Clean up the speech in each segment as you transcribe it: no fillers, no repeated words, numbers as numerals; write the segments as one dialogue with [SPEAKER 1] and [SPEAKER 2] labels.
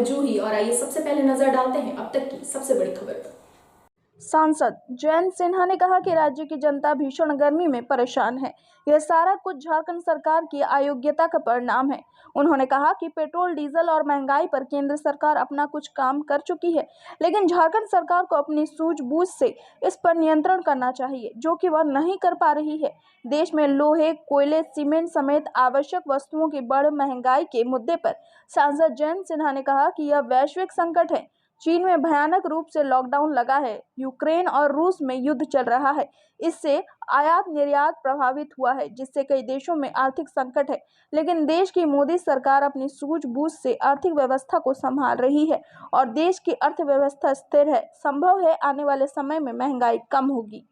[SPEAKER 1] मैं जूही और आइए सबसे पहले नजर डालते हैं अब तक की सबसे बड़ी खबर पर।
[SPEAKER 2] सांसद जयंत सिन्हा ने कहा कि राज्य की जनता भीषण गर्मी में परेशान है। यह सारा कुछ झारखंड सरकार की अयोग्यता का परिणाम है। उन्होंने कहा कि पेट्रोल डीजल और महंगाई पर केंद्र सरकार अपना कुछ काम कर चुकी है, लेकिन झारखंड सरकार को अपनी सूझबूझ से इस पर नियंत्रण करना चाहिए, जो कि वह नहीं कर पा रही है। देश में लोहे, कोयले, सीमेंट समेत आवश्यक वस्तुओं की बढ़ महंगाई के मुद्दे पर सांसद जयंत सिन्हा ने कहा कि यह वैश्विक संकट है। चीन में भयानक रूप से लॉकडाउन लगा है। यूक्रेन और रूस में युद्ध चल रहा है। इससे आयात निर्यात प्रभावित हुआ है, जिससे कई देशों में आर्थिक संकट है। लेकिन देश की मोदी सरकार अपनी सूझबूझ से आर्थिक व्यवस्था को संभाल रही है और देश की अर्थव्यवस्था स्थिर है। संभव है आने वाले समय में महंगाई कम होगी।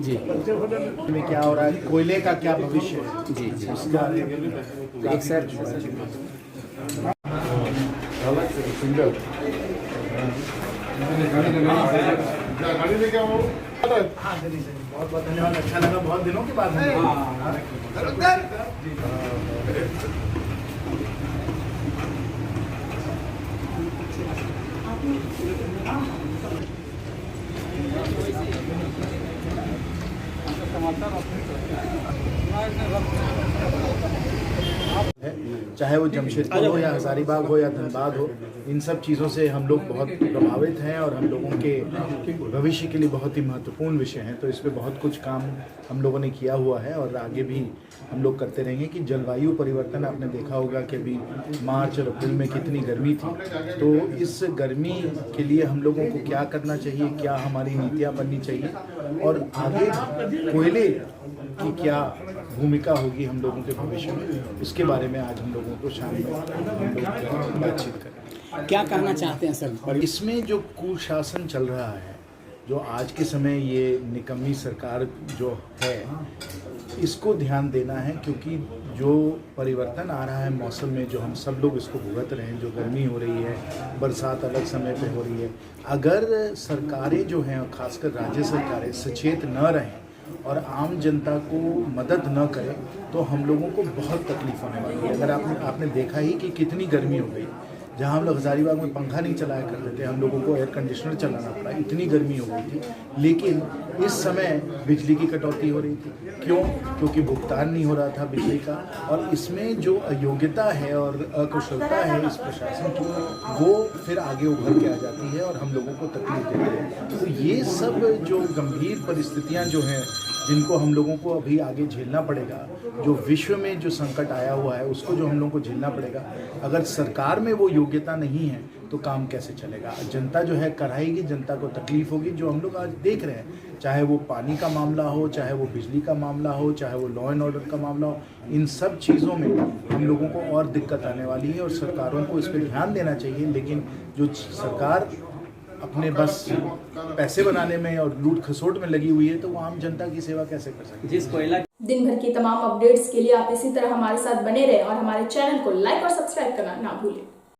[SPEAKER 3] जी में क्या हो रहा है, कोयले का क्या भविष्य है
[SPEAKER 4] जी जी
[SPEAKER 3] उसका
[SPEAKER 4] एक सर
[SPEAKER 3] गाड़ी लेके आओ। बहुत बहुत धन्यवाद, अच्छा लगा, बहुत दिनों के बाद चाहे वो जमशेदपुर हो या हजारीबाग हो या धनबाद हो, इन सब चीज़ों से हम लोग बहुत प्रभावित हैं और हम लोगों के भविष्य के लिए बहुत ही महत्वपूर्ण विषय हैं। तो इस पे बहुत कुछ काम हम लोगों ने किया हुआ है और आगे भी हम लोग करते रहेंगे। कि जलवायु परिवर्तन आपने देखा होगा कि अभी मार्च और अप्रैल में कितनी गर्मी थी, तो इस गर्मी के लिए हम लोगों को क्या करना चाहिए, क्या हमारी नीतियाँ बननी चाहिए और आगे कोयले की क्या भूमिका होगी हम लोगों के भविष्य में, इसके बारे में आज हम लोगों को शाम में हम लोग बातचीत करें।
[SPEAKER 4] क्या कहना चाहते हैं सर?
[SPEAKER 3] इसमें जो कुशासन चल रहा है, जो आज के समय ये निकम्मी सरकार जो है, इसको ध्यान देना है। क्योंकि जो परिवर्तन आ रहा है मौसम में, जो हम सब लोग इसको भुगत रहे हैं, जो गर्मी हो रही है, बरसात अलग समय पे हो रही है, अगर सरकारें जो हैं, खासकर राज्य सरकारें सचेत न रहें और आम जनता को मदद न करें, तो हम लोगों को बहुत तकलीफ होने वाली है। अगर आपने देखा ही कि कितनी गर्मी हो गई, जहाँ हम लोग हजारीबाग में पंखा नहीं चलाया करते थे, हम लोगों को एयर कंडीशनर चलाना पड़ा, इतनी गर्मी हो गई थी। लेकिन इस समय बिजली की कटौती हो रही थी। क्यों? क्योंकि भुगतान नहीं हो रहा था बिजली का। और इसमें जो अयोग्यता है और अकुशलता है इस प्रशासन की, वो फिर आगे उभर के आ जाती है और हम लोगों को तकलीफ देती है। तो ये सब जो गंभीर परिस्थितियाँ जो हैं, जिनको हम लोगों को अभी आगे झेलना पड़ेगा, जो विश्व में जो संकट आया हुआ है उसको जो हम लोगों को झेलना पड़ेगा, अगर सरकार में वो योग्यता नहीं है तो काम कैसे चलेगा? जनता जो है कराएगी, जनता को तकलीफ होगी। जो हम लोग आज देख रहे हैं, चाहे वो पानी का मामला हो, चाहे वो बिजली का मामला हो, चाहे वो लॉ एंड ऑर्डर का मामला हो, इन सब चीज़ों में हम लोगों को और दिक्कत आने वाली है और सरकारों को इस पर ध्यान देना चाहिए। लेकिन जो सरकार अपने बस पैसे बनाने में और लूट खसोट में लगी हुई है, तो वो आम जनता की सेवा कैसे कर सकती है?
[SPEAKER 1] दिन भर की तमाम अपडेट्स के लिए आप इसी तरह हमारे साथ बने रहें और हमारे चैनल को लाइक और सब्सक्राइब करना ना भूलें।